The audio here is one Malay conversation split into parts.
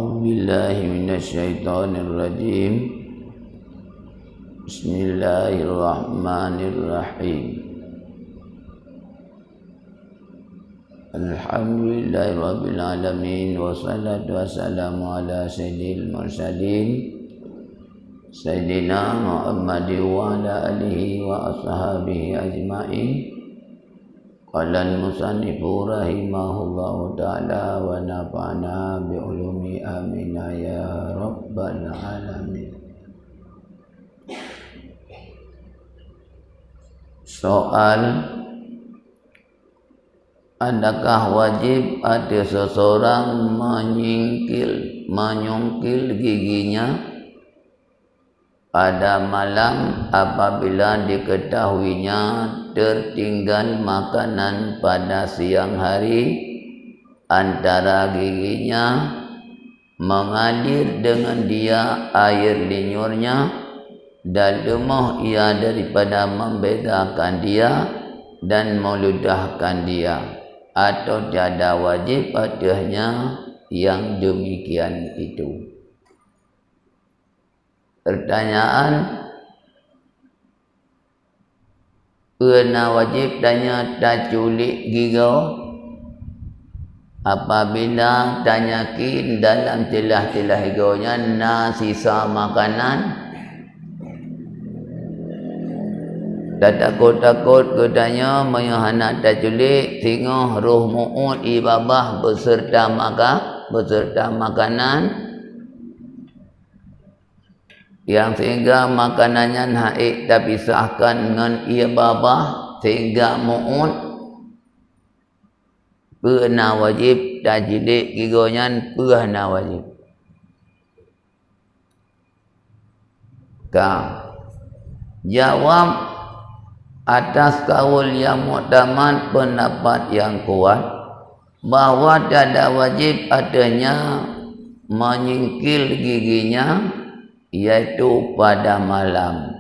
A'udzu billahi minasyaitonir rajim. Bismillahirrahmanirrahim. Alhamdulillahirabbil alamin wassalatu wassalamu ala sayyidil mursalin sayyidina Muhammadin wa ala alihi wa ashabihi ajmain. Qala al-musannifu rahimahullahu ta'ala wa nafa'ana bi ulumi amin ya rabbal alamin. Soal, adakah wajib ada seseorang menyungkil giginya pada malam apabila diketahuinya tertinggal makanan pada siang hari, antara giginya mengalir dengan dia air linyurnya dan lemah ia daripada membedakan dia dan meludahkan dia, atau tiada wajib padanya yang demikian itu. Pertanyaan, kena wajib tanya taculik gigau apabila tanyakin dalam celah-celah gigaunya na sisa makanan. Tak takut-takut katanya mayahana taculik tengah roh mu'ud ibabah beserta makanan yang sehingga makanannya haik terpisahkan dengan ia babah sehingga mu'ud pernah wajib tajilik gigonya pernah wajib. Jawab atas kaul yang mu'tamad, pendapat yang kuat bahawa tidak wajib adanya menyingkil giginya iaitu pada malam,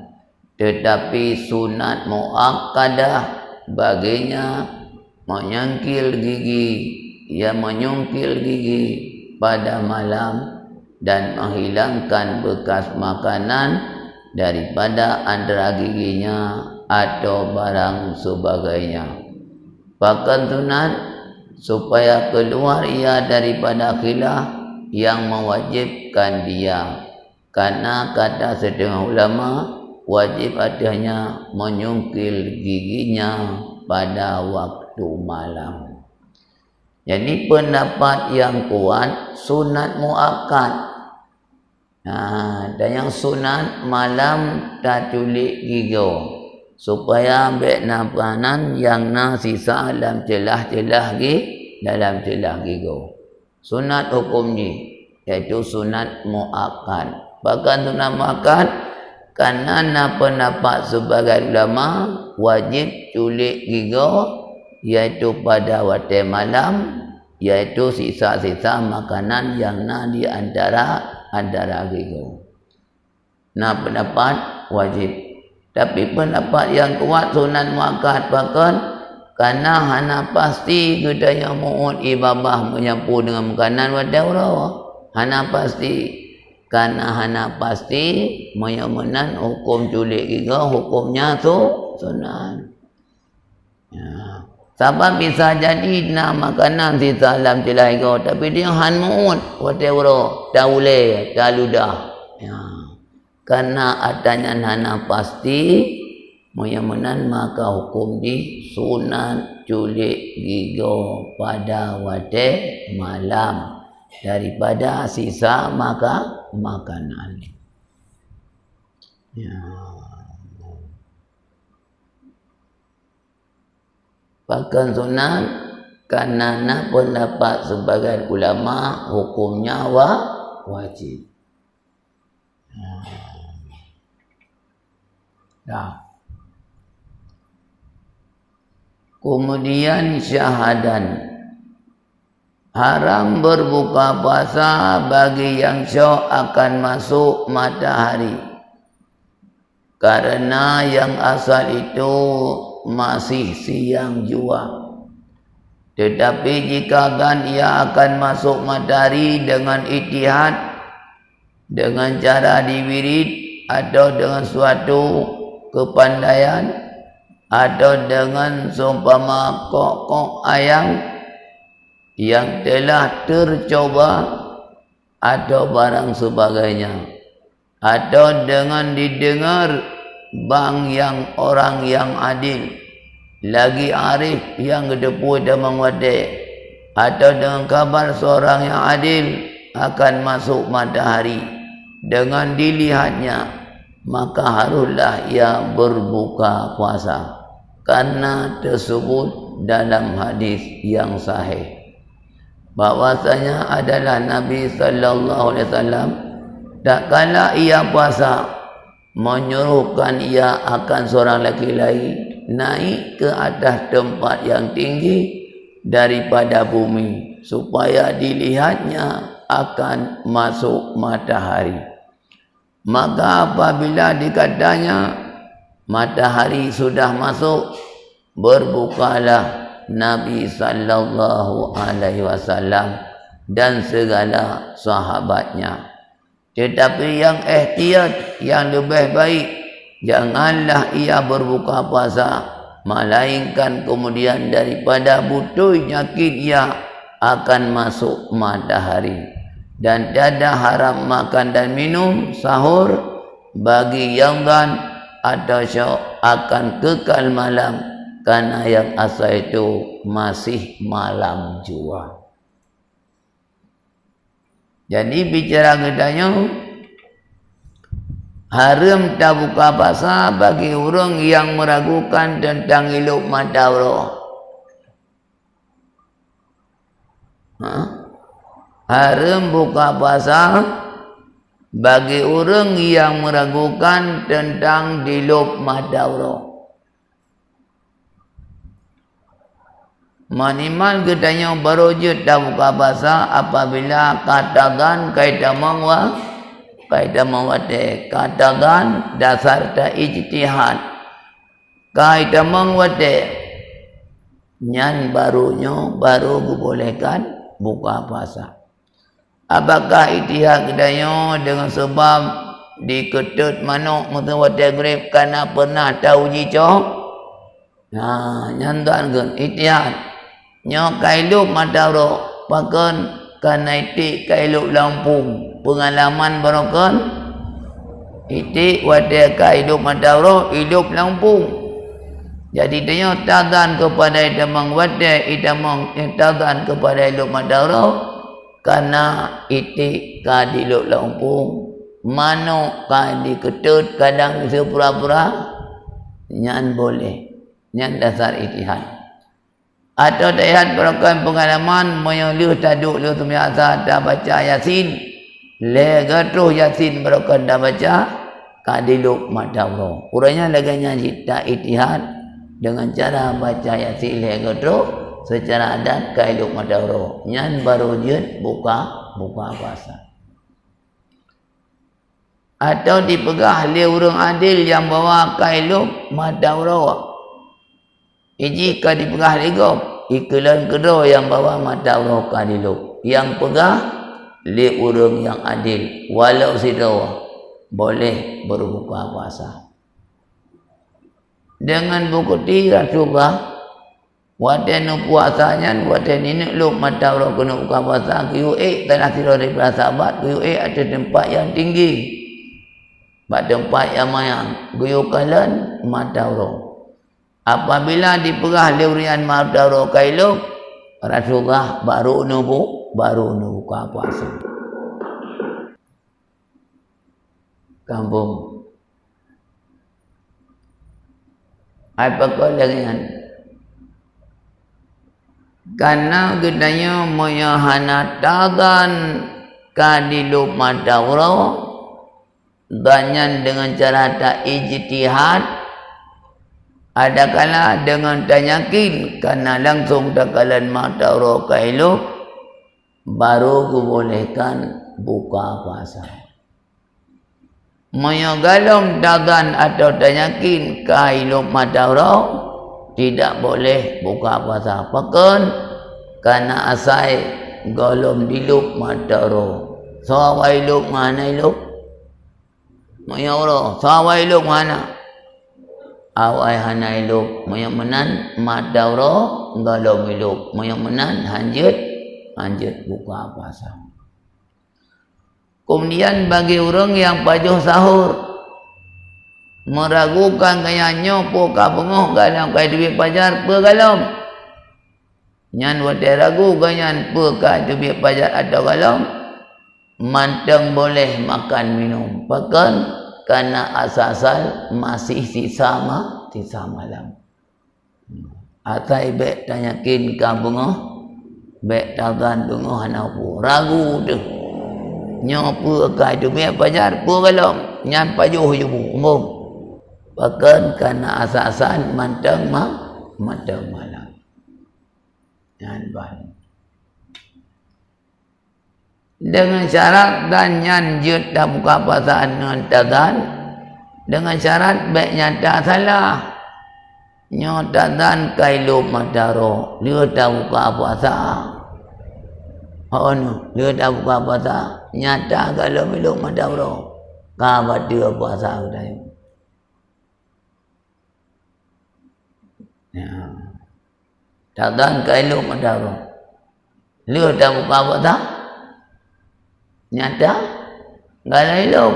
tetapi sunat muakkadah baginya menyingkil gigi pada malam dan menghilangkan bekas makanan daripada antara giginya atau barang sebagainya. Bahkan sunat supaya keluar ia daripada khilaf yang mewajibkan dia, karena kata setengah ulama wajib adanya menyungkil giginya pada waktu malam. Jadi pendapat yang kuat sunat muakkad. Dan yang sunat malam taculik gigau supaya ambil makanan yang sisa dalam celah-celah gigau. Sunat hukum ni iaitu sunat muakkad. Bahkan sunat muakkad kerana pendapat sebagai ulama wajib culik gigau iaitu pada waktu malam, iaitu sisa-sisa makanan yang di antara gigau. Pendapat wajib. Tapi pendapat yang kuat sunat muakkad bahkan kerana hana pasti gedaya mu'ud ibabah menyapu dengan makanan wadawra. Hana pasti. Karena hana pasti menyamanan hukum culik gigau hukumnya tu sunat. Sebab bisa jadi makanan sisa dalam celah gigau tapi dia han mu'ud wadawra tak boleh tak ludah. Karena adanya hana pasti menyamanan maka hukum di sunat culik gigau pada waktu malam daripada sisa makanan. Bahkan sunat karena pendapat sebagai ulama hukumnya wajib. Kemudian syahadan, haram berbuka puasa bagi yang syok akan masuk matahari, karena yang asal itu masih siang jua. Tetapi jika kan ia akan masuk matahari dengan ijtihad, dengan cara diwirid atau dengan suatu kepandaian atau dengan seumpama kok ayam yang telah tercoba atau barang sebagainya, atau dengan didengar bang yang orang yang adil lagi arif yang kedepu damang wade, atau dengan kabar seorang yang adil akan masuk matahari dengan dilihatnya, maka haruslah ia berbuka puasa karena tersebut dalam hadis yang sahih bahwasanya adalah Nabi sallallahu alaihi wasallam tak kala ia puasa menyuruhkan ia akan seorang lelaki lain naik ke atas tempat yang tinggi daripada bumi supaya dilihatnya akan masuk matahari. Maka apabila dikatanya matahari sudah masuk, berbukalah Nabi sallallahu alaihi wasallam dan segala sahabatnya. Tetapi yang ihtiyat, yang lebih baik, janganlah ia berbuka puasa melainkan kemudian daripada butuh yakin ia akan masuk matahari. Dan tiada haram makan dan minum sahur bagi yang dan atau syok akan kekal malam, karena yang asal itu masih malam jua. Jadi bicara katanya haram tak buka puasa bagi orang yang meragukan tentang hidup matahari. Haram buka puasa bagi orang yang meragukan tentang hidup matahari. Manimal katanya baru je dah buka puasa apabila katakan kaitan mawate, katakan dasar ta ijtihad kaitan mawate nyan baru bolehkan buka puasa. Apakah ijtihad katanya dengan sebab diketut manuk mutawate grip karena pernah tahu jicok? Nyantan kan ijtihad nyo kailup matahari pakan kana itik kailup Lampung pengalaman barokan itik wade kailup matahari hidup Lampung. Jadi dia tadan kepada damang wade idamang tadan kepada hidup matahari karena itik ka hidup Lampung manuk ka diketut kadang sepura-pura nyan boleh, nyan dasar ijtihad. Atau dayat berakan pengalaman menyuluh taduk lu tumiasa dah baca Yasin legatuh Yasin berakan dah baca kadiluk madawro. Urangnya laganya cita ijtihad dengan cara baca Yasin legatuh secara adat kadiluk madawro. Nyan baru jud buka puasa. Atau dipegah oleh orang adil yang bawa kadiluk madawro. Jika dipegah legop iklan kedua yang bawa mata Allah kadiluk yang pegah li urang yang adil walau sidawa boleh berbuka puasa dengan buku tiga coba waten puasanya waten ini lu mata Allah kena buka puasa kiu tanah sira daripada sahabat kiu ada tempat yang tinggi pada tempat yang mayang kiu kalan mata Allah. Apabila diperah lewrian madaro kailuk Rasulullah baru buka puasa. Kampung apa kau dengan karena gedanya meyahanatakan kadilup madaro danyan dengan cara tak ijtihad. Ada kala dengan tanyakin karena langsung takalan mata roka elok baru kubolehkan buka puasa. Menyogalong dagan atau tanyakin kailok mata roka tidak boleh buka puasa. Pakan Karena asai golom diluk mataro. Sawai luk mana iluk? Maya Allah. Sawai luk mana? Awai hana iluk. Maya menan mataro golom iluk. Maya menan hanjut buka puasa. Kemudian bagi orang yang pajuh sahur meragukan kaya nyopo ka pengoh galam kaya duit pajar pe galam. Nyan wate ragu ganyan peka duit pajar atau galam manteng boleh makan minum pakan karena asal masih sisa malam. Atai bek tanyakin ka bungoh bek tagan bungoh hanapu ragu tu nyopo ka duit pajar pe galam nyan pajuh jubu umum pakan karena asal manteng malam. Dengan syarat dan nyanjut dah buka puasa dengan tadan dengan syarat baiknya tak salah nyotadan kailu madaro dia dah buka puasa dia dah buka puasa nyata kalau milu madaro kabat dia puasa udah ya. Tadan kailu madaro. Lihat dah buka apa tak? Nyata? Galailu.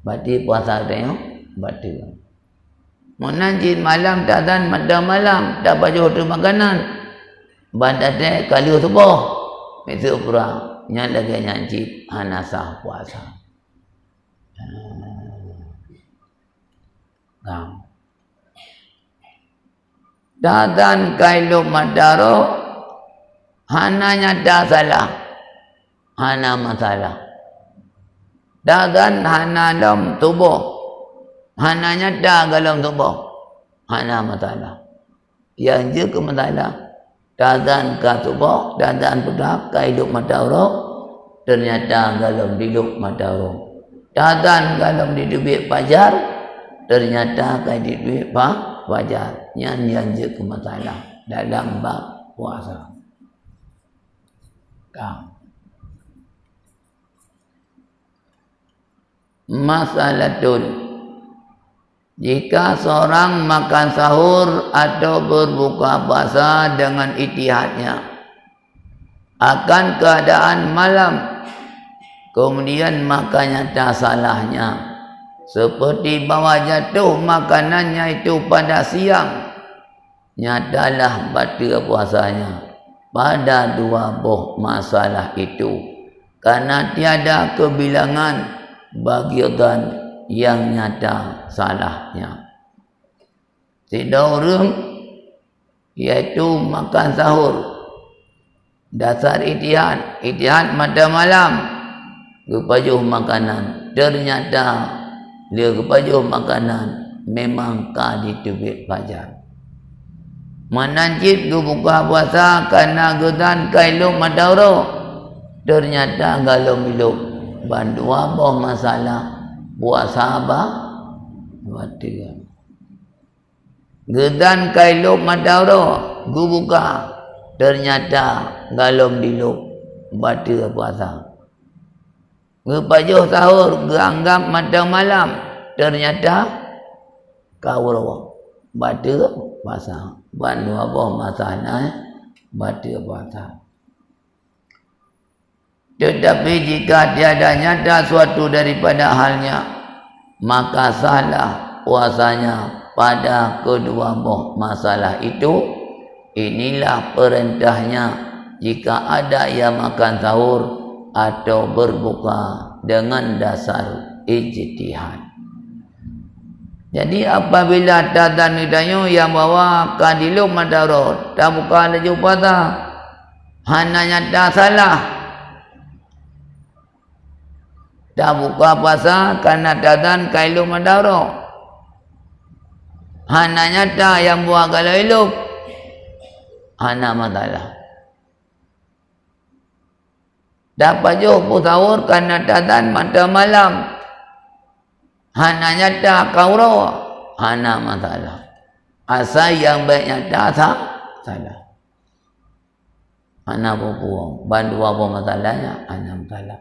Berarti puasa tengok. Berarti. Menanjit malam tadan malam. Tak baju hotel makanan. Bandar kali subuh. Besok pura. Nyan lagi nyanjit. Hanasah puasa. Tadan kailu madaro hananya dah salah hana masalah tadan hana dalam tubuh hananya dah dalam tubuh hana masalah yang je ke masalah tadan ka tubuh tadan budak kailu madaro ternyata dalam diluk madaro tadan dalam didubik pajar ternyata kai didubik wajar yang je ke masalah dalam bab puasa. Masalatun jika seorang makan sahur atau berbuka puasa dengan ijtihadnya akan keadaan malam kemudian makannya tak salahnya seperti bahawa jatuh makanannya itu pada siang nyatalah batal puasanya pada dua buah masalah itu karena tiada kebilangan bagian yang nyata salahnya. Tidak orang iaitu makan sahur dasar ijtihad pada malam kepajuh makanan ternyata dia kepajuh makanan memang kadi tubik pajar. Menanjit ke buka puasa karena gedan kailu madaro. Ternyata kalau miluk bandu apa masalah puasa apa? Batal. Gedan kailu madaro gu buka. Ternyata kalau miluk batal puasa. Ngepajuh sahur geanggap mata malam ternyata kawro batal puasa bandu apa masalah batal puasa. Tetapi jika tiada nyata suatu daripada halnya maka salah puasanya pada kedua buah masalah itu. Inilah perintahnya jika ada yang makan sahur atau berbuka dengan dasar ijtihad. Jadi apabila tadan nidayo yang bawa kadilu madarot tak buka laju puasa hananya tak salah tak buka puasa karena tadan kailu madarot hananya tak yang buah galailu hana masalah. Dapat jauh sahur karena tadan mata malam. Hana nyata kauro. Hana masalah. Asal yang baiknya tak salah. Ana pupuang. Bandu apa masalahnya? Ana masalah.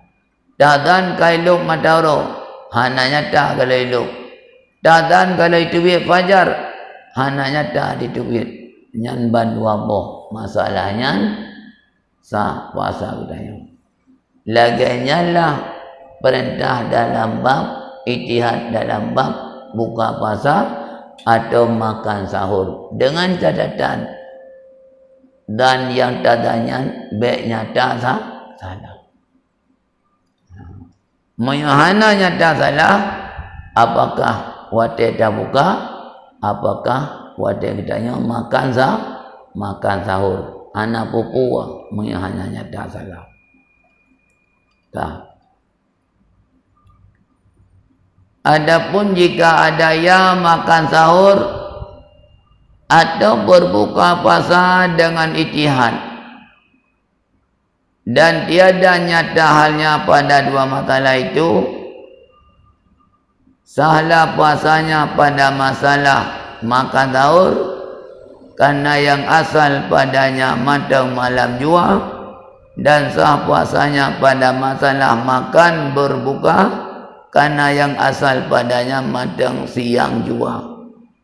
Dadan kailuk mataro. Hana nyata kalau iluk. Dadan kalau itu biar fajar. Hana nyata di duit. Nyan bandu apa masalahnya? Sah puasa kudanya. Laganya lah perintah dalam bab ijtihad dalam bab buka puasa atau makan sahur dengan catatan dan yang tadanya baiknya tak salah. Menyahana nyata salah, apakah wate dah buka, apakah wate kitanya makan sahur. Anak pupu menyahana nyata salah. Tak. Adapun jika ada yang makan sahur atau berbuka puasa dengan ijtihad dan tiada nyata halnya pada dua masalah itu, sahlah puasanya pada masalah makan sahur karena yang asal padanya matang malam jua, dan sah puasanya pada masalah makan berbuka karena yang asal padanya matang siang jua.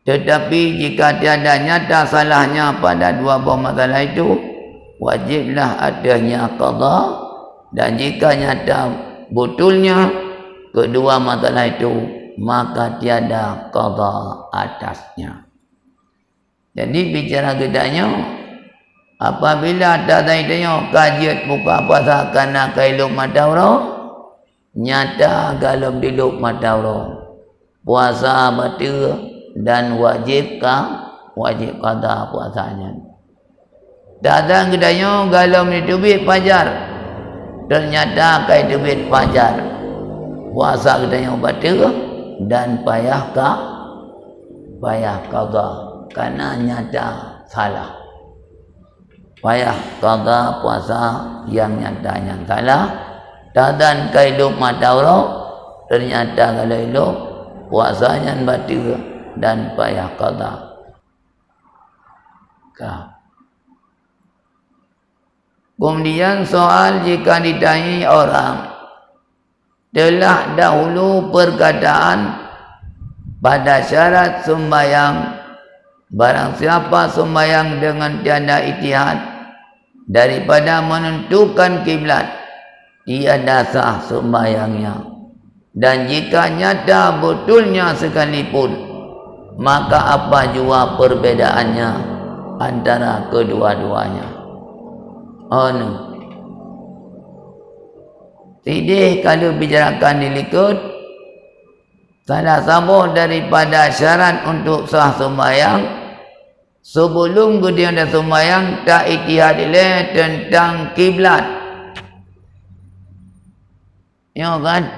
Tetapi jika tiada nyata salahnya pada dua buah masalah itu, wajiblah adanya qada, dan jika nyata betulnya kedua masalah itu, maka tiada qada atasnya. Jadi bicara gedanya, apabila datanya kajian buka puasa karena kailuk matahura, nyata galam diluk matahura, puasa batal dan wajib qada puasanya. Datang gedanya galam ditubit fajar, ternyata kai tubit fajar, puasa gedanya batal dan payah qada karena nyata salah. Payah qada puasa yang nyatanya salah. Dan kaiduk matahura ternyata kalau elok puasanya batal dan payah qada. Kemudian soal jika ditanya orang telah dahulu perkataan pada syarat sembahyang, barang siapa sembahyang dengan tiada ijtihad daripada menentukan kiblat, tiada sah sembahyangnya. Dan jika nyata betulnya sekalipun, maka apa jua perbedaannya antara kedua-duanya? Tidih kalau bicarakan dilikut, salah satu daripada syarat untuk sah sembahyang, sebelum dia ada sembahyang tak ijtihad tentang kiblat. Ya kan?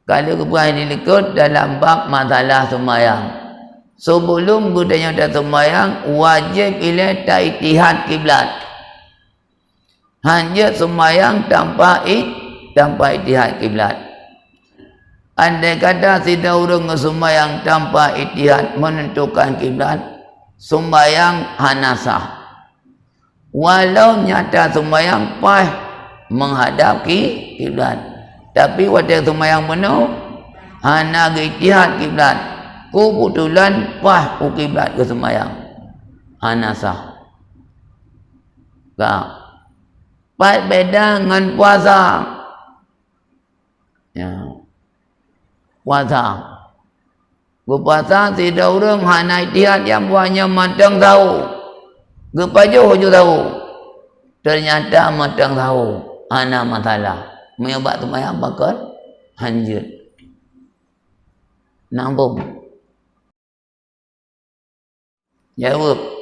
Kalau kepuasan dilikut dalam bab masalah sembahyang, sebelum budaya dah sembahyang, wajib ia tak ijtihad kiblat. Hanya sembahyang tanpa ijtihad kiblat. Andai kata tidak urung sembahyang tanpa ijtihad menentukan kiblat, sembahyang hanasah. Walau nyata sembahyang menghadap kiblat, tapi waktu sembahyang penuh hana ijtihad kiblat, kebetulan kiblat ke sembahyang hana sah. Beda dengan puasa. Ya. Puasa. Berpuasa tidak urung hana ijtihad yang buahnya matang tahu. Gepajo hujur tahu. Ternyata matang tahu. Ana masalah. Menyebab sembahyang bakal hanjut. Nambung. Jawab.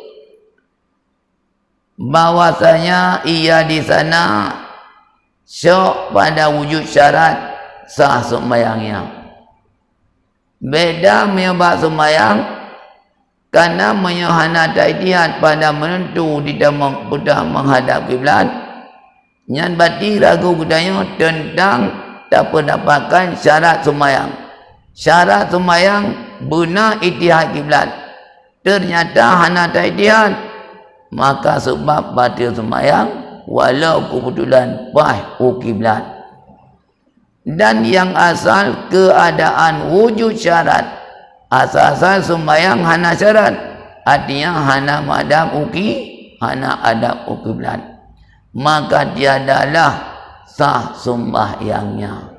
Bahwasanya ia di sana syok pada wujud syarat sah sembahyangnya. Beda menyebab sembahyang karena menyahana ijtihad pada menentu tidak menghadap kiblat. Yang berarti ragu budaya tentang tak mendapatkan syarat sembahyang. Syarat sembahyang benar ijtihad kiblat. Ternyata hana ijtihad, maka sebab batil sembahyang walau kebetulan kiblat. Dan yang asal keadaan wujud syarat, asal sembahyang hana syarat, artinya hana madam hana adab kiblat, maka tiadalah sah sembahyangnya.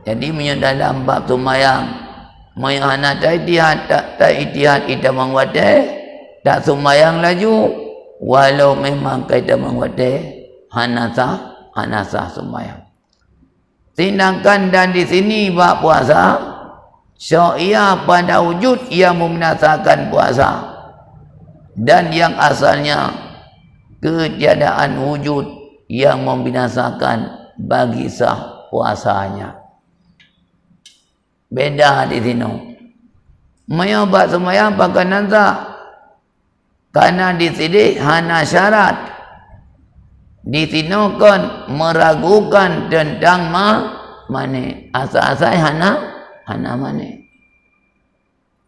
Jadi dalam bab sembahyang hana tak itihad kita mengwadai tak sembahyang laju, walau memang kita mengwadai hana sah sembahyang. Tindakan dan di sini bab puasa, syai'ah pada wujud ia membinasakan puasa, dan yang asalnya ketiadaan wujud yang membinasakan bagi sah puasanya. Beda di sini. Menyebab sembahyang pakai nazar, karena di sini hana syarat. Di sini kan meragukan tentang mana asal-asal hana mana.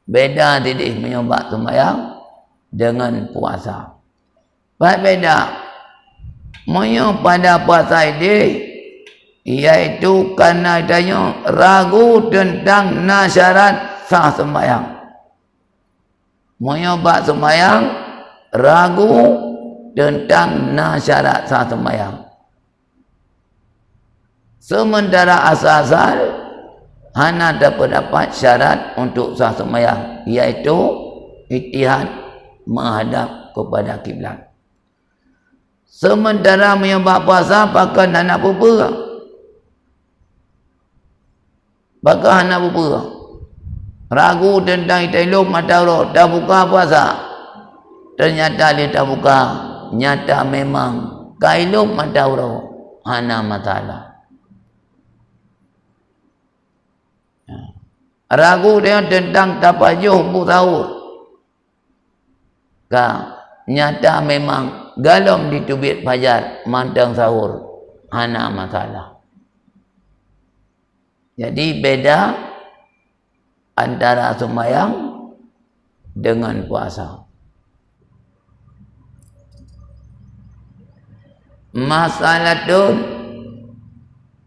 Beda tadi menyebab sembahyang dengan puasa. Baik beda. Menyebab pada puasa ini iaitu karena adanya ragu tentang nasyarat sah sembahyang. Menyebab sembahyang ragu tentang nasyarat sah sembahyang. Sementara asal-asal hana dapat syarat untuk sah sembahyang, iaitu ijtihad menghadap kepada kiblat. Sementara menyebab puasa pakai hana pupa. Pakai hana pupa. Ragu tentang itiluk mata roh, dah buka puasa. Ternyata dia tak buka. Nyata memang kailuk madauro hana masalah. Ragu dia tentang tapajuh sahur. Nyata memang galom ditubit fajar mantang sahur hana masalah. Jadi beda antara sembahyang dengan puasa. Masalah tu,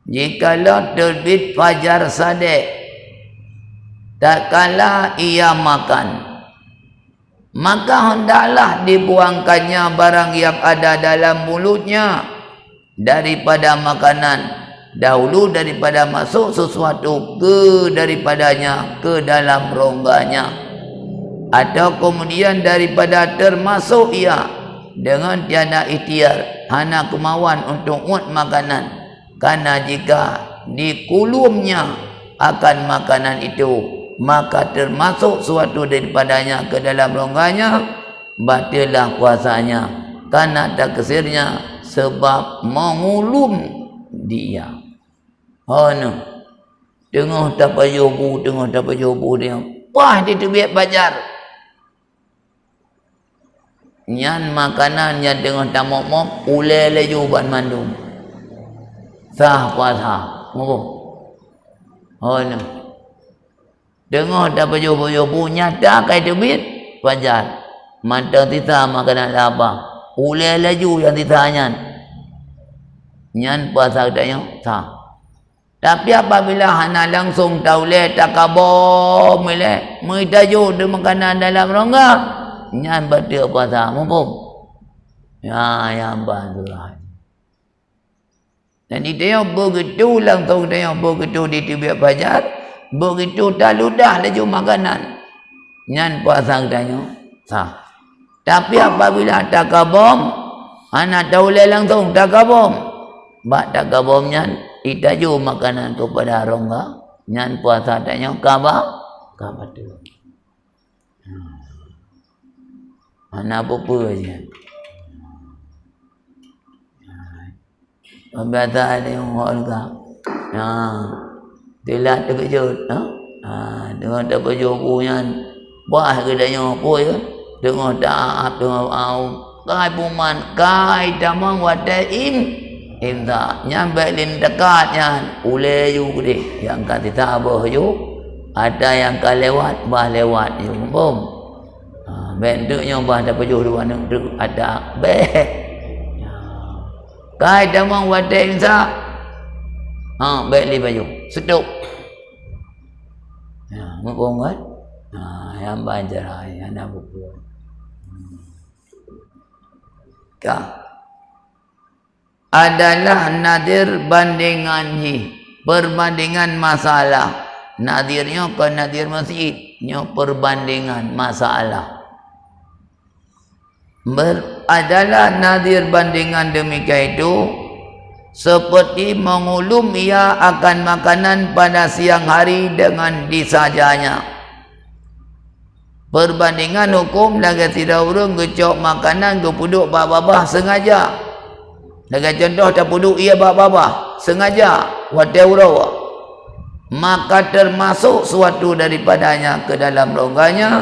jikalau terbit fajar sadek, tak kala ia makan, maka hendaklah dibuangkannya barang yang ada dalam mulutnya daripada makanan, dahulu daripada masuk sesuatu daripadanya ke dalam rongganya, atau kemudian daripada termasuk ia dengan tiada ikhtiar, hana kemauan untuk muat makanan, karena jika dikulumnya akan makanan itu, maka termasuk suatu daripadanya ke dalam rongganya, batillah puasanya, karena tak kesirnya sebab mengulum dia. Tengah tapajubu dia, dia terbiak bajar. Nyan makanan yang tengah tamok-mok ulai laju ban mandum. Sah puasa. Tengah tapajubu nyata kai tebit fajar. Mata tita makanan apa? Ulai laju yang titanya. Nyan puasa katanya sah. Tapi apabila hana langsung tauleh takabom milih mengitaju de makanan dalam rongga, nyan batil puasa mumpung. Ya yang bantulah. Dan dia begitu langsung dia begitu di tibiak fajar, begitu dah ludah laju makanan. Nyan puasa katanya sah. Tapi apabila takabom, hana tauleh langsung takabom. Bak takabom nyan itaju makanan kepada rongga, nyan puasa tanya kabar tu. Mana apa je. Biasa ada yang holga. Telat terkejut, dengan dapat jokunya, bah kedanya apa ya? Dengan taat, dengan kai puman, kai damang wadaim. Inta nyampe lin dekatnya ule yu gede yang kata abah yu ada yang ka lewat bah lewat yu bom bentuknya bah ada pejuh dua nak tu ada beh. Kai damang wadai insa. Baik li baju. Seduk. Mengkong kan? Yang banjar yang nak buku. Adalah nadir bandingan perbandingan masalah. Nadirnya ke nadir masjid, perbandingan masalah. Adalah nadir bandingan demikian itu seperti mengulum ia akan makanan pada siang hari dengan disajanya. Perbandingan hukum laga tidak urung gecok makanan ke puduk babah sengaja. Laga contoh tak puduk ia babah sengaja wadah urawa. Maka termasuk suatu daripadanya ke dalam rongganya,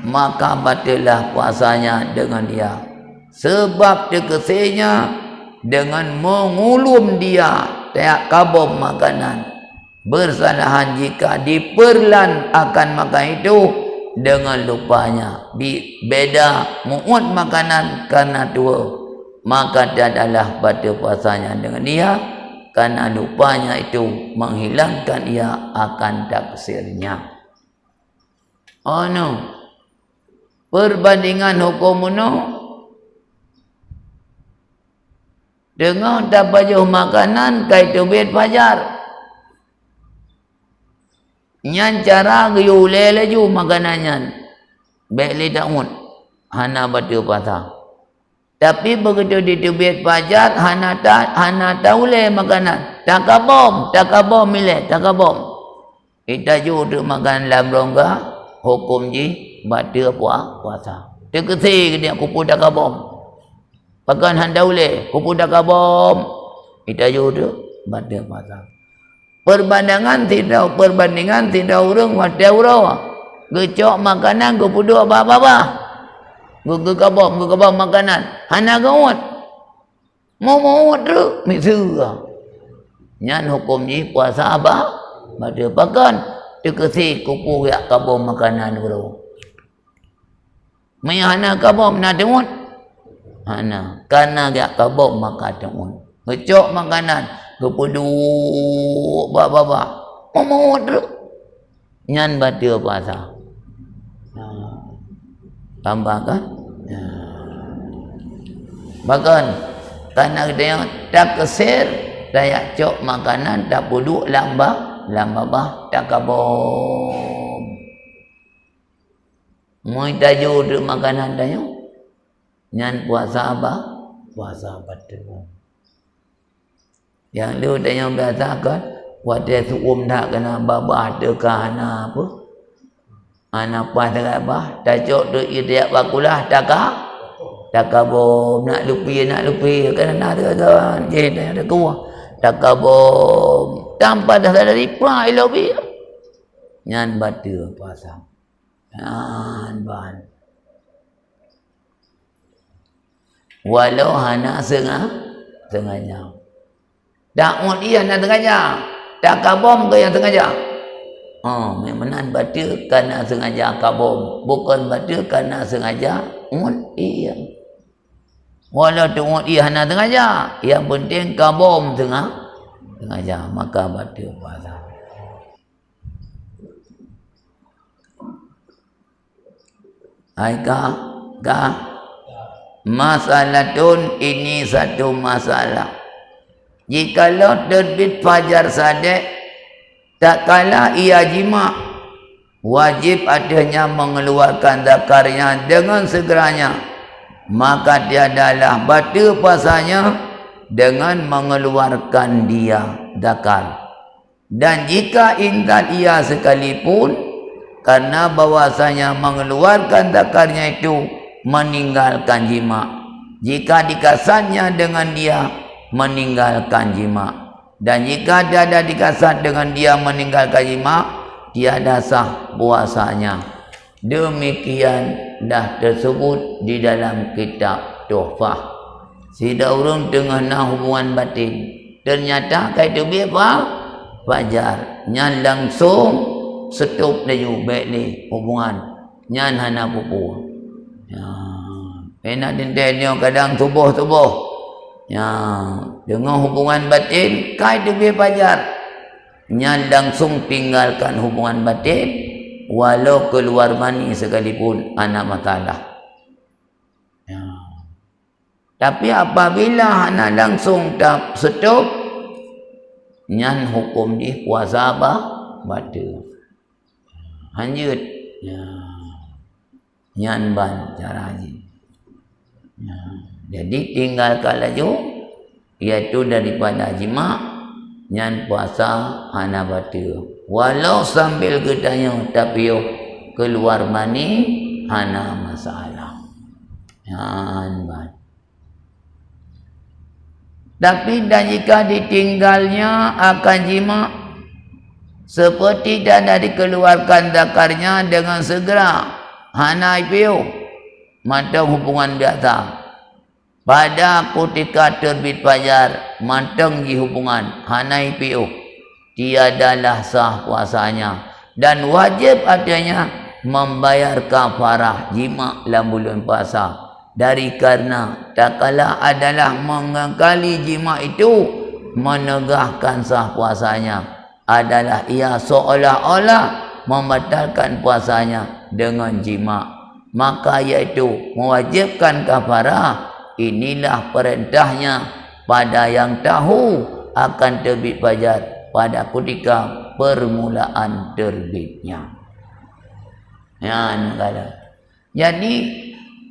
maka batilah puasanya dengan dia. Sebab terkesihnya dengan mengulum dia tak kabum makanan. Bersalahan jika diperlan akan makan itu dengan lupanya. Beda muut makanan karena tua, maka adalah pada puasanya dengan dia. Karena lupanya itu menghilangkan ia akan taksirnya. Oh no. Perbandingan hukum no. Dengar tak baju makanan kai tubit fajar. Nyan cara guyule laju makanannya. Baik li tak mut. Hana batu patah. Tapi begitu ditubit fajar, hana tahu le makanan. Tak kabom milih, tak kabom. Kita juga makan dalam rongga, hukum ji, baca puasa. Dia kesih dia kupu tak kabom. Pakan handa ule, kupu tak kabom. Kita juga baca puasa. Perbandingan tidak urung, wadah urung. Gecok makanan, kupu dua apa-apa. Gue kabam makanan. Hana gawat. Mau tu. Misu. Nyan hukum ni puasa apa? Pada pakan. Terkesi kupu yak kabam makanan dulu. Maya hana kabam nak demut. Hana. Karena yak kabam makan demut. Ngecok makanan. Kepuduk. Bapa. Mau tu. Nyan pada puasa. Tambah kan? Bahkan karena dia tak kesir, daya cok makanan tak puduk lambah tak kabom. Moi tajuk de makanan daya. Nyan puasa apa? Puasa betul. Yang lu daya biasa kan, wadah suum tak kena babah dekah apa? Anak pas dekat bah, tajuk tu dia bakulah tak kabom nak lupi kerana ada je ada kuah. Tak kabom tanpa dah ada reply lobby. Nyan baca puasa. Ban. Walau hana sengaja. Tak mau dia nak sengaja. Tak kabom ke yang sengaja. Memang baca kerana sengaja kabum, bukan baca kerana sengaja iya. Walau tu iya hana sengaja, yang penting kabum sengaja, maka baca puasa. Masalatun ini satu masalah. Jikalau terbit fajar sadek tak kala ia jima, wajib adanya mengeluarkan zakarnya dengan segeranya, maka dia adalah batal puasanya dengan mengeluarkan dia zakar. Dan jika intan ia sekalipun, karena bahwasanya mengeluarkan zakarnya itu meninggalkan jima, jika dikasatnya dengan dia meninggalkan jima. Dan jika dia ada dikasat dengan dia meninggalkan jima, tiada sah puasanya. Demikian dah tersebut di dalam kitab Tuhfah. Sida urung dengan hubungan batin. Ternyata kaitu biapa fajar nyan langsung setup deju baik ni hubungan nyan hana pupu. Enak dintenyo kadang tubuh-tubuh. Ya, dengan hubungan batin kai lebih pajar. Nya langsung tinggalkan hubungan batin walau keluar mani sekalipun anak masalah. Ya. Tapi apabila anak langsung tak setup, nyan hukum di puasa apa? Batal. Lanjut. Ya. Nyan ban cara haji. Ya. Jadi tinggalkan laju iaitu daripada jima nyan puasa hana batal. Walau sambil gedanya tapi keluar mani hana masalah. Nyan ban. Tapi dan jika ditinggalnya akan jima seperti dan dikeluarkan zakarnya dengan segera hana IPO mantang hubungan biasa pada ketika terbit fajar mantang di hubungan hana IPO tiadalah sah puasanya dan wajib adanya membayar kafarah jima dalam bulan puasa dari karena tak kala adalah mengakali jima itu menegahkan sah puasanya adalah ia seolah-olah membatalkan puasanya dengan jima maka iaitu mewajibkan kafarah. Inilah perintahnya pada yang tahu akan terbit fajar pada ketika permulaan terbitnya. Ya, kalau jadi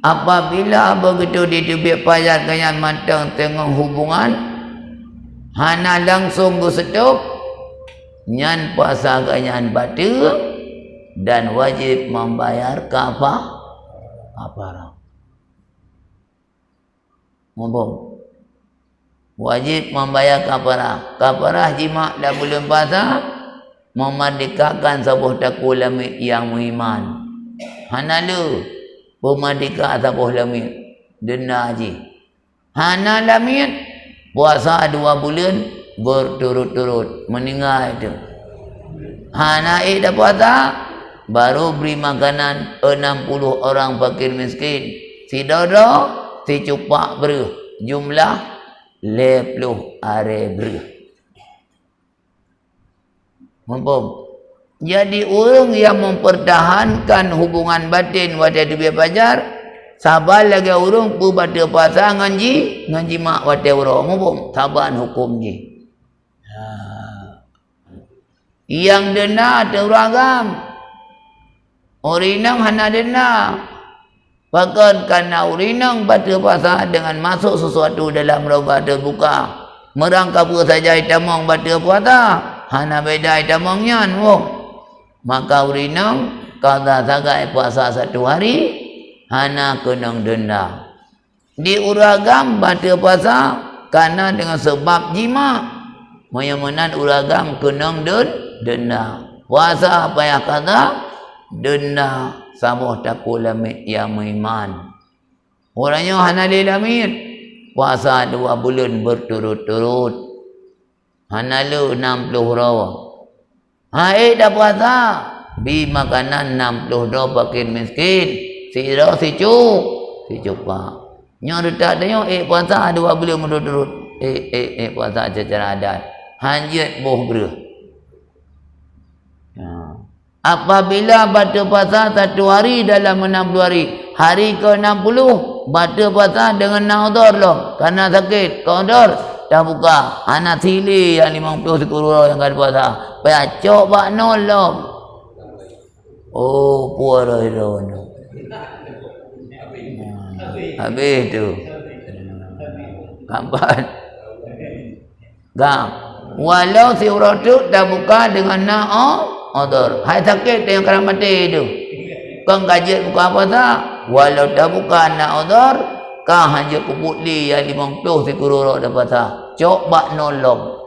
apabila begitu diterbit fajar kenyan matang tengah hubungan hana langsung bersetup nyan puasa kenyan batal dan wajib membayar kafarah. Mumpung wajib membayar kafarah. Kafarah jima dalam bulan puasa memerdekakan sebuah taku lamit yang beriman. Hana lu pemerdeka sebuah lamit denda haji. Hana lamit puasa 2 bulan berturut-turut meninggal itu. Hana dah puasa baru beri makanan 60 orang fakir miskin. Si dodo si cupak ber jumlah 50 are ber. Mumpung jadi orang yang mempertahankan hubungan batin pada dunia fajar sabar lagi orang pu pada puasa ngaji mak pada orang mumpung sabar hukum ji. Yang denda teruragam orinang hana denda. Bahkan karena urinang batal puasa dengan masuk sesuatu dalam rongga terbuka. Merangkap saja itamong batal puasa. Hana beda itamongnya. Maka urinang kada sagai puasa 1 hari. Hana kenang denda. Di uragam batal puasa karena dengan sebab jima. Menyamanan uragam kenang denda. Puasa apa yang kata? Denda. Sabuh taku lamit yang beriman. Orangnya hana li lamit. Puasa 2 bulan berturut-turut. Hana lu 60 rawa. Hai dah puasa. Bi makanan 60 rawa fakir miskin. Si rawa si cupak. Nyo tak ada yang puasa 2 bulan berturut-turut. Puasa secara adat. Hanjat boh ber. Apabila batal puasa 1 hari dalam 60 hari. Hari ke-60 batal puasa dengan naudor loh. Karena sakit. Kaudor dah buka. Anak sili yang 50 sekurau yang ada puasa. Paya coba nolong. Oh puara itu. Habis tu. Kapan? Gam. Walau si orang tu dah buka dengan naudor. Hai sakit yang kerana mati tu. Kau gajet buka apa tak? Walau dah buka naudor, kau hanya kuputli yang 50 sekurau dah puasa. Coba nolong.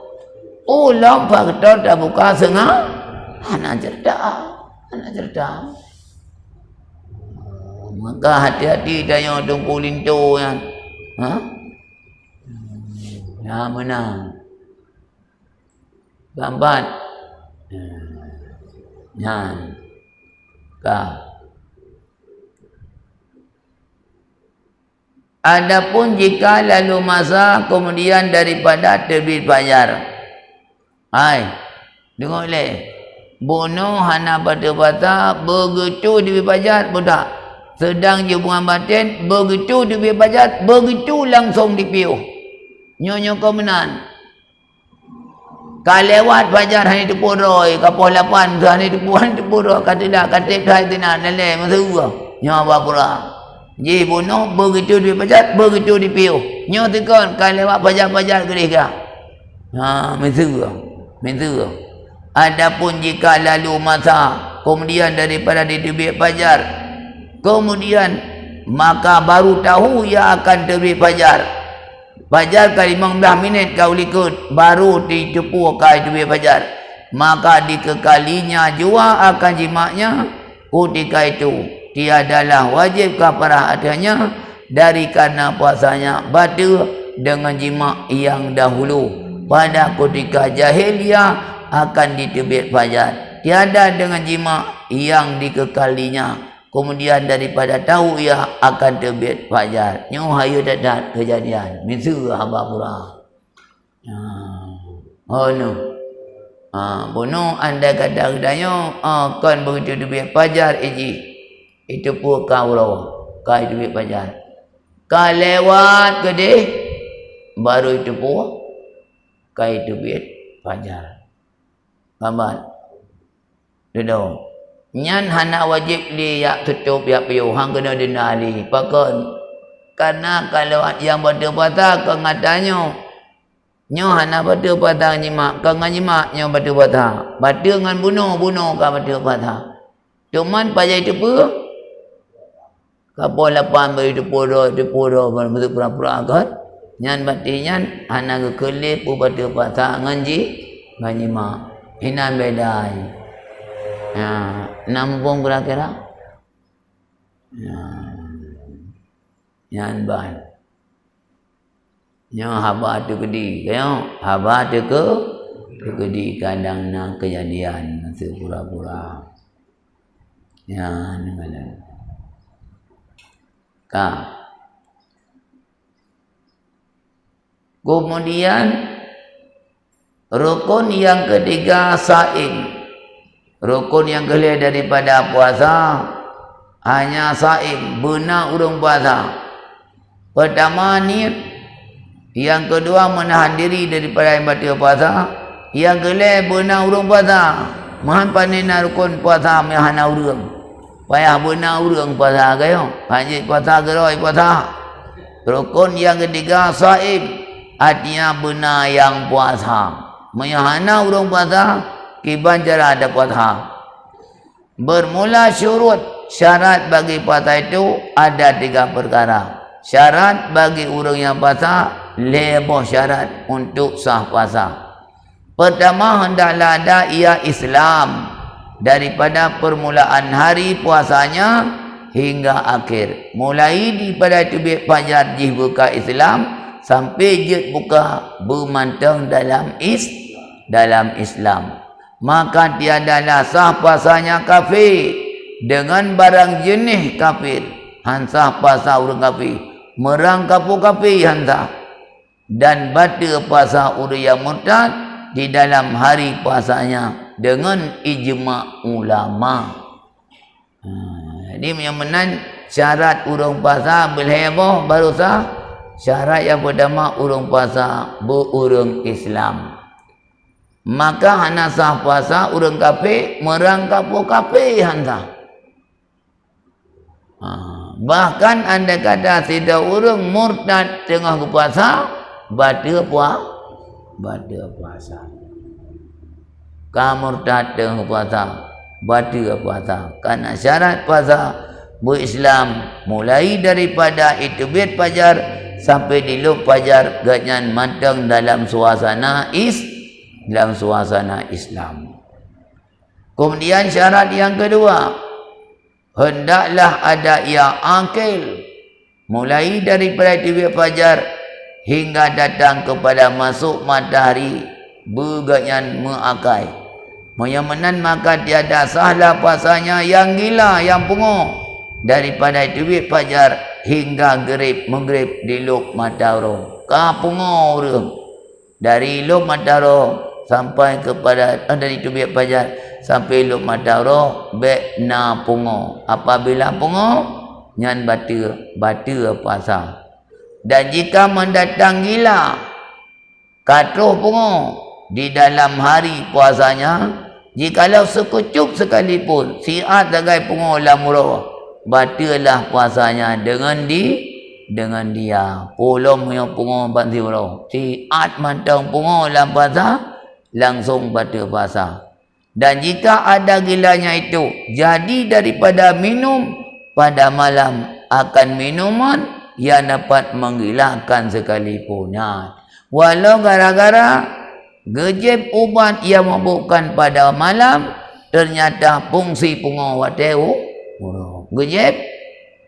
Ulang faktor dah buka sengah. Anak cerdas. Maka hati-hati dah yang tunggu lintu yang. Ya menang. Gambar. Nyan. Kah. Adapun jika lalu masa kemudian daripada terbit fajar. Hai, dengar leh. Bunuh hana bata-bata begitu terbit fajar budak. Sedang je hubungan batin begitu terbit fajar begitu langsung dipiuh. Nyonya kau menan. Kalau lewat fajar hari tu puroi, kapal 8 hari tu puroi katalah kata dah tina lele masa gua. Nya apa pula? Ji bunuh begitu dia pejat begitu dipiuh. Nya tekan kalau lewat fajar-fajar gerih ke. Ha, mentu. Adapun jika lalu masa kemudian daripada diterbit fajar kemudian maka baru tahu ia akan terbit fajar. Fajar ke 15 minit kau likut baru ditepu kai terbit fajar. Maka dikekalinya jua akan jimaknya ketika itu tiadalah wajib kafarah adanya dari karena puasanya batal dengan jima yang dahulu pada ketika jahiliyah akan diterbit fajar. Tiada dengan jima yang dikekalinya kemudian daripada tahu ia akan terbit fajar. Nyo hayu dadat kejadian. Misu haba pura. Oh no. Bunuh anda kata kedanya kan begitu terbit fajar iji. Itu pun kau lawa. Kau terbit fajar. Kau lewat ke dia baru itu pun kau terbit fajar. Gambar. Duduk. Nyan hana wajib li yak tutup yak piu hang kena dinali. Pakon. Karena kalau yang bata-bata kau ngatanya nyo hana bata-bata nyimak. Kau nyimak nyo bata-bata. Bata dengan bunuh kau bata-bata. Cuman pada itu pun kapal 8 beri dipura mesti pura-pura kan. Nyan bati nyan hana kekelip bata-bata nganji nganyimak. Hinan bedai. Ya, nampung kira-kira. Ya. Yan ban. Nya haba tu kedi, kayo. Haba tu ke kedi kadang nak kejadian masa pura-pura. Ya, nengalan. Kemudian rukun yang ketiga saim. Rukun yang kelih daripada puasa hanya saim, benar urung puasa. Pertama niat, yang kedua menahan diri daripada yang batal puasa, yang kelih benar urung puasa. Mahan panina rukun puasa mahana urung. Payah benar urung puasa kayo. Panjit puasa geroi puasa. Rukun yang ketiga saim, artinya benar yang puasa. Mahana urung puasa kiban cara ada puasa. Bermula syurut syarat bagi puasa itu ada 3 perkara. Syarat bagi orang yang puasa, lebih syarat untuk sah puasa. Pertama hendaklah ada ia Islam daripada permulaan hari puasanya hingga akhir. Mulai daripada terbit fajar jih buka Islam sampai jet buka bermantang dalam Islam. Maka tiadalah sah puasanya kafir dengan barang jenis kafir. Hansah puasa orang kafir, merang kapu kafir hansah. Dan batal puasa orang yang murtad di dalam hari puasanya dengan ijma' ulama. Jadi yang menan syarat orang puasa berheboh baru sah. Syarat yang pertama orang puasa berurang Islam. Maka hana sah puasa orang kafir merangkap kafir hanta. Bahkan anda kata tidak orang murtad tengah puasa batal puasa. Kamu murtad tengah puasa batal puasa. Karena syarat puasa berislam mulai daripada terbit fajar sampai diluk fajar ganyan matang dalam suasana Islam. Kemudian syarat yang kedua, hendaklah ada ia akil mulai daripada terbit fajar hingga datang kepada masuk matahari berganyan mengakai. Menyamanan maka tiada sahlah puasanya yang gila yang punguh daripada terbit fajar hingga maghrib di lub matahari. Ka pungo urang. Dari lub matahari sampai kepada dari terbit fajar sampai lub matahari be na pungo. Apabila pungo nyan batu puasa. Dan jika mendatangilah katuh pungo di dalam hari puasanya, jikalau sekucup sekalipun siat dagai pungo lamuro, batalah puasanya dengan dia. Polom yang pungo banti uro. Siat mantang pungo lam puasa, langsung batal puasa. Dan jika ada gilanya itu jadi daripada minum pada malam akan minuman yang dapat menggilangkan sekalipun. Walau gara-gara gejep ubat yang mabukkan pada malam, ternyata fungsi pungo wateu urang. Gejep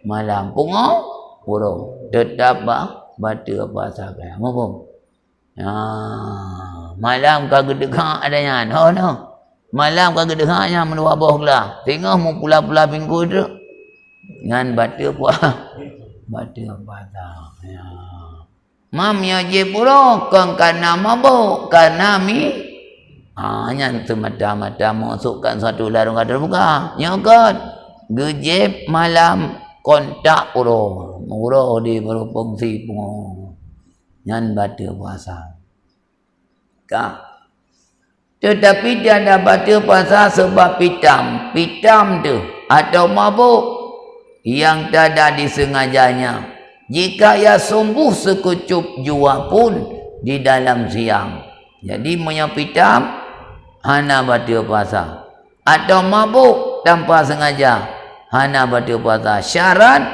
malam pungo urang tetap batal puasa kaya. Mabuk. Malam kagak degak adanya. No. Malam kagak degaknya menua boh lah. Tengah mau pula-pula minggu tu. Ngan batal puasa. Batal puasa. Mam ya je pura kang kana mabuk kana mi. Nyan semata-mata masukkan satu larung kadar buka. Nyakat. Gejep malam kontak uro. Uro di berfungsi pungo. Nyan batal puasa. Tetapi dia ada batal puasa sebab pitam tu atau mabuk yang tak disengajanya. Jika ia sembuh sekucup jua pun di dalam siang, jadi menyapitam hana batal puasa. Atau mabuk tanpa sengaja hana batal puasa. Syarat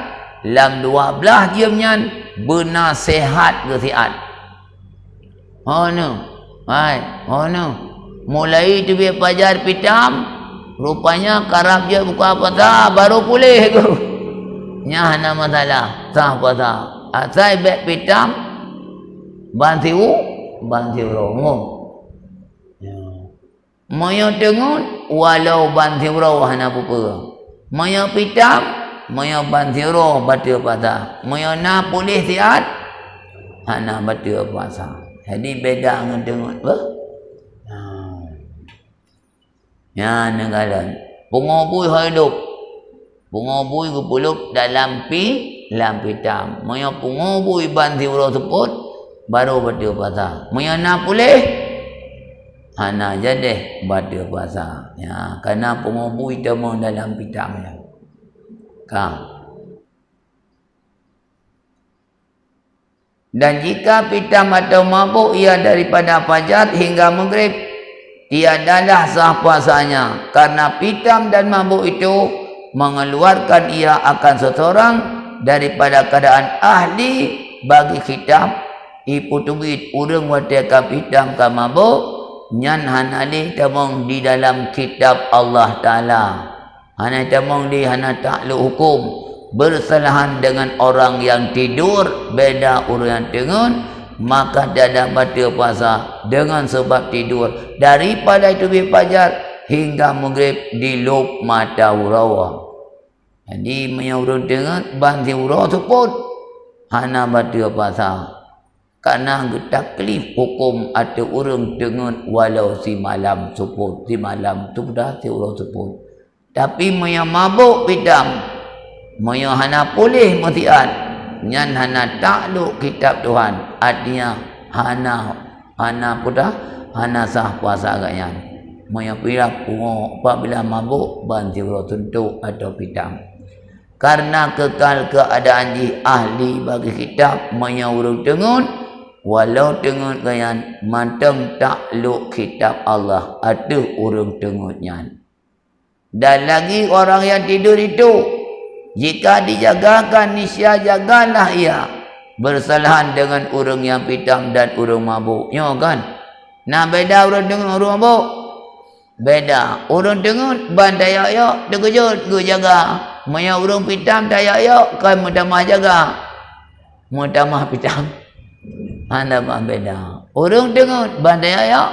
lam 12 jamnya benar sehat ke sihat. Mulai tu biar pajar pitam, rupanya karab je buka puasa baru pulih tu. Nya hana masalah sah puasa. Asai bek pitam bantiu romo. Moyo tengun walau bantiu ro hana pupa. Moyo pitam, moyo bantiu ro batal puasa. Moyo na pulih sihat hana batal puasa. Jadi beda dengan tengun. Ya negalan. Pengobui hidup. Pengobui kepuluk dalam pitam. Maya pengobui banti urau seput baru batal puasa. Maya nak pulih hana jadi batal puasa. Ya, karena pengobui temu dalam pitam ya. Dan jika pitam atau mabuk ia daripada fajar hingga maghrib, tiadalah sah puasanya, karena pitam dan mabuk itu mengeluarkan ia akan seseorang daripada keadaan ahli bagi kitab iputubit urang wateka pitam ka mabuk nyan hanali tamong di dalam kitab Allah Taala. Hana tamong di hana takluk hukum bersalahan dengan orang yang tidur beda orang yang tengun, maka tiada batal puasa dengan sebab tidur daripada itu fajar hingga maghrib di lub mata urawa. Jadi menyurun dengan banti urawa seput hana batal puasa. Karena taklif hukum atau orang dengan walau si malam seput. Si malam tu dah si urawa seput. Tapi menyang mabuk pitam, menyang hana pulih matian, nyan hana takluk kitab Tuhan. Artinya hana pudah hana sah puasa agaknya. Maya pira pungo apabila mabuk banti uro tentu atau pitam. Karena kekal keadaan di ahli bagi kitab maya urang tengun walau tengun gayan manteng takluk kitab Allah ada urang tengunnya. Dan lagi orang yang tidur itu jika dijagakan niscaya jagalah ia bersalahan dengan urang yang pitam dan urang mabuk. Ya kan? Nah beda urang dengan urang mabuk. Beda. Urang tengun ban dayak-yak terkejut go jaga. Maya urang pitam dayak-yak kan mutamah jaga. Mutamah pitam. Anda beda. Urang tengun ban dayak-yak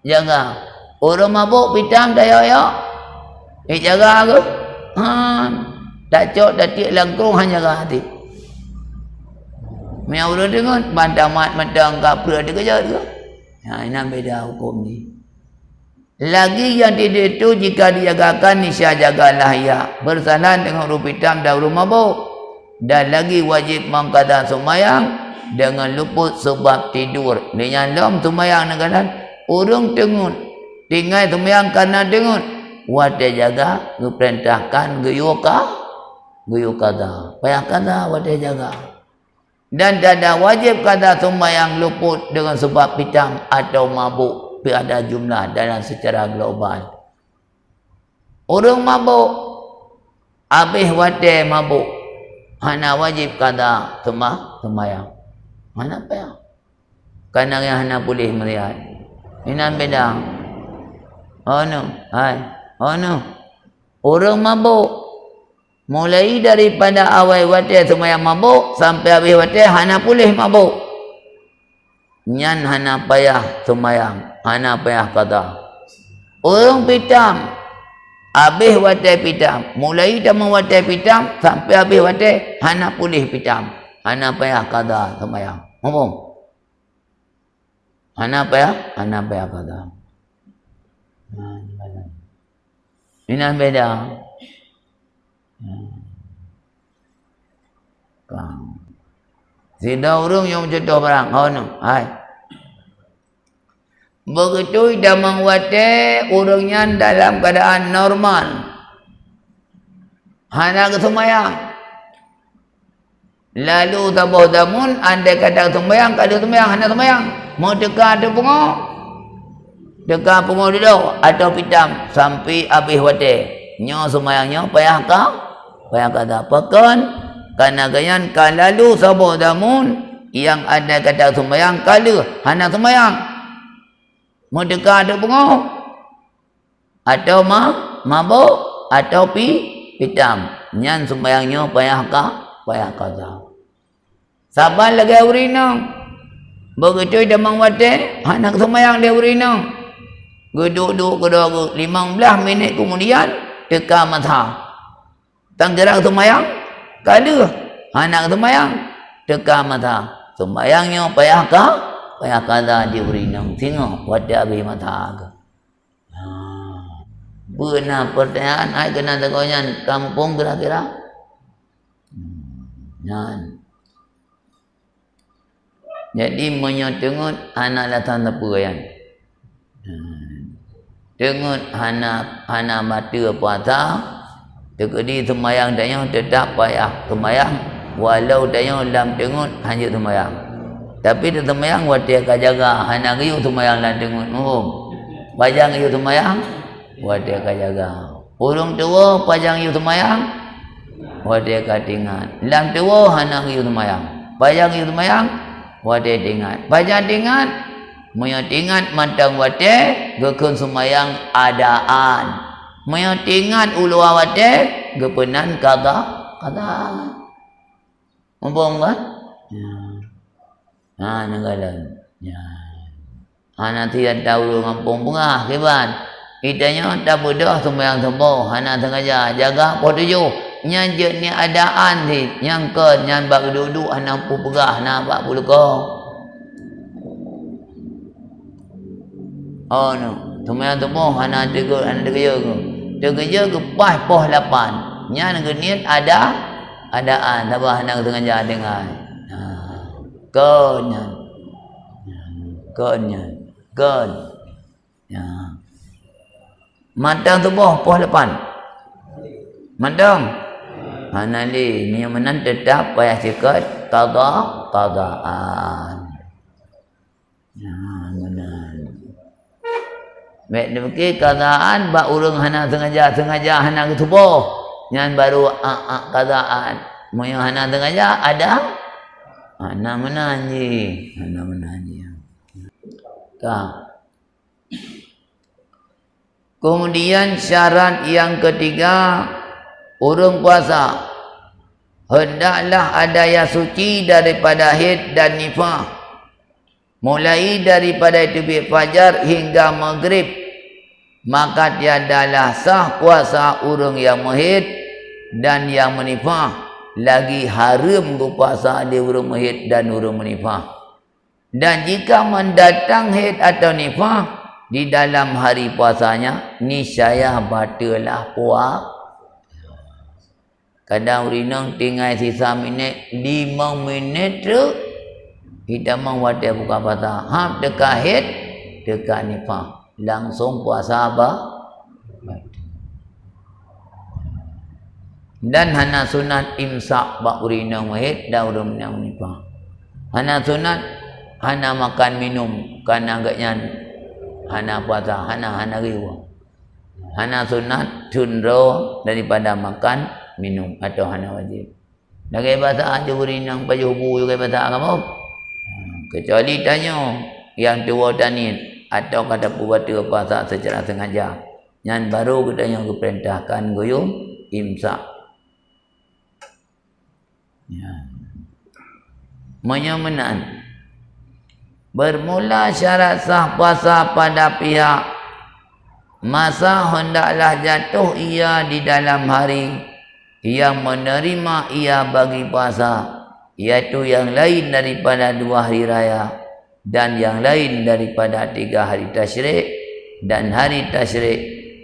jaga. Urang mabuk pitam dayak-yak jaga ke? Tak cok tak tiak langkung hanya jaga hati. Yang urang dengar bantamat matang kapra dia kerja juga. Ini beda hukum ni. Lagi yang tidak itu jika dijagakan nisya jagalah ya. Bersalahan dengan huruf hitam dan huruf mabuk. Dan lagi wajib mengkata sembahyang dengan luput sebab tidur. Dengan lom sembahyang dengan urung tengun. Tinggal sembahyang karena tengun. Wadah jaga, diperintahkan guyuka dah. Payah kata wadah jaga. Dan tidak wajib kata sembahyang luput dengan sebab hitam atau mabuk. Ada jumlah dalam secara global. Orang mabuk, habis wadah mabuk. Hana wajib kata sembahyang. Mana payah? Kerana yang hana boleh melihat. Ini beda. Oh no, orang mabuk. Mulai daripada awal wadah sembahyang mabuk sampai habis wadah hana boleh mabuk. Nyan hana payah sembahyang. Hana payah kata. Orang pitam. Habis wadah pitam. Mulai dah wadah pitam. Sampai habis wadah. Hana pulih pitam. Hana payah kata sembahyang. Ngomong. Hana payah kata. Ini beda. Sida urung yang jodoh barang. Oh no. Hai. Begitu dah mengwate urungnya dalam keadaan normal. Hana ke sembahyang. Lalu tabah damun andai kata sembahyang, kada sembahyang, hana sembahyang. Mau dekat ada pungo. Dekat pungo dulu atau pitam sampai habis wate. Nyo sembahyangnya payah kah? Payah kata pekan karena gayan kalalu sabah damun yang ada kata sembahyang kala hana sembahyang. Mau dekat ada pungo atau mabuk atau pitam. Nyan sembahyangnya payah kah? Payah kata. Sabar lagi urina. Begitu dia mengwate, anak sembahyang dia urina. Duduk kedua 15 minit kemudian dekat mata. Tanggerak sembahyang kala anak sembahyang dekat mata. Sembahyangnya payah kah? Payah kata di urinang tengok wadah habis mata ke. Benar pertanyaan ai kena tegonya kampung kira-kira. Jadi menyotengut anak datang tepuyan. Tengut anak mata puasa tekedi sembahyang dayang tetap payah sembahyang walau dayang dalam tengut hanya sembahyang. Tapi dia sembahyang wadah ka jaga anak riu sembahyang dan tengut pajang riu sembahyang wadah ka jaga. Urung tua pajang riu sembahyang wadah ka tingat. Lang tua anak riu sembahyang. Pajang riu sembahyang wadah tingat. Pajang tingat moyo tingat matang wadah gekun sembahyang adaan. Moyo tingat ulu wadah gepenan kata. Mumpung kan? Nagalan. Nanti ada tahu ngampung bunga kiban. Itanya tak bodoh sembahyang sembuh. Hana sengaja jaga po tujuh. Nyan ni adaan ni nyang ke nyan bak duduk anak pu pegah na bak puluh ko. Oh no. Sembahyang sembuh hana tegur anak kerja ke. Kerja ke pas poh 8. Nyan ke niat adaan tabah hana sengaja dengar. Konyan. Ya. Matang tubuh poh 8. Matang. Hanali ni menan tetap payah sikat qadaan. Ya, menan. Baik demikian qadaan ba urang hana sengaja hana tubuh. Nyan baru qadaan. Moyo hana sengaja ada Hana menanji. Kemudian syarat yang ketiga, urung puasa hendaklah ada yang suci daripada haid dan nifas. Mulai daripada terbit fajar hingga maghrib, maka tiadalah sah puasa urung yang haid dan yang menifas. lagi haram ku puasa di huruf haid dan huruf nifas. Dan jika mendatang haid atau nifas di dalam hari puasanya, niscaya batalah puasa. Kadang urinang tinggal sisa minit 5 minit tu kita mau wadah buka puasa. Hap dekat haid, dekat nifas, langsung puasa apa? Dan hana sunat imsak bak urinang haid dan urinang nifas. Hana sunat hana makan minum kerana agaknya hana puasa, hana riwa. Hana sunat tundro daripada makan minum atau hana wajib. Lagi bahasa aja urinang baju hubu juga bahasa kamu. Kecuali tanya yang tua tani atau kata buat puasa secara sengaja. Yang baru kita yang diperintahkan guyung imsak. Ya. Menyamanan. Bermula syarat sah puasa pada pihak masa hendaklah jatuh ia di dalam hari yang menerima ia bagi puasa, iaitu yang lain daripada 2 hari raya dan yang lain daripada 3 hari tasyrik dan hari tasyrik,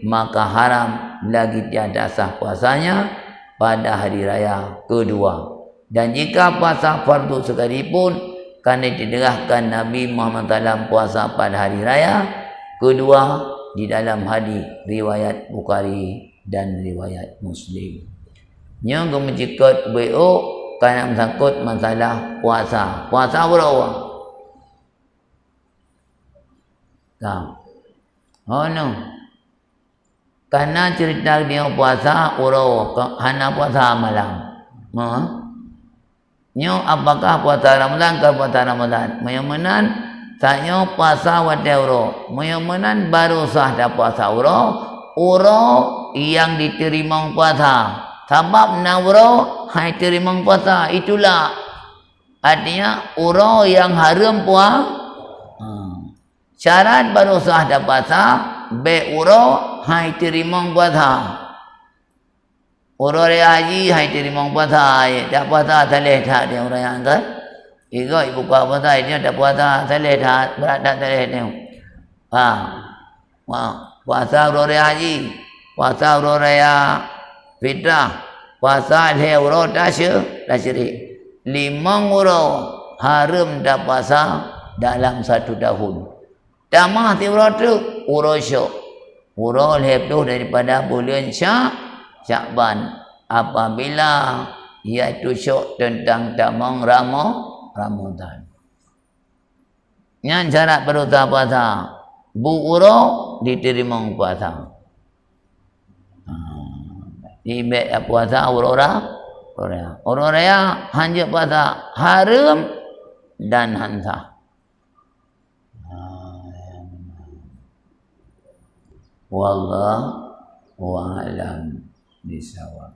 maka haram lagi tiada sah puasanya pada hari raya kedua. Dan jika puasa fardu sekalipun, kerana diderahkan Nabi Muhammad SAW puasa pada hari raya kedua di dalam hadis riwayat Bukhari dan riwayat Muslim. Yang kemujikot BO kerana menyangkut masalah puasa. Puasa berapa? Oh no. Karena cerita dia puasa berapa? Hana puasa malam. Nyo apakah puasa Ramadan ke puasa Ramadan? Menyamanan saknyo puasa wate uro. Menyamanan baru sah dah puasa uro yang diterima puasa. Sebab na uro hai terima puasa, itulah artinya uro yang haram puasa. Syarat baru sah dah puasa be uro hai terima puasa. Orang haji hai terima puasa, tak puasa saleh tak dia orang yang kan. Igo ibu buka puasa dia tak puasa saleh tak, berat tak saleh dia. Puasa orang haji, puasa orang raya fitrah, puasa le orang tasyrik. 5 orang haram dah puasa dalam 1 tahun. Tamah ti orang tu orang syok. Orang lepas daripada bulan Syakban apabila iaitu syok tentang tamang Ramadan. Yang syarat berusaha puasa buuro diterima puasa. Ibet puasa aurora hanya puasa haram dan hansa. Wallahu a'lam bishawab.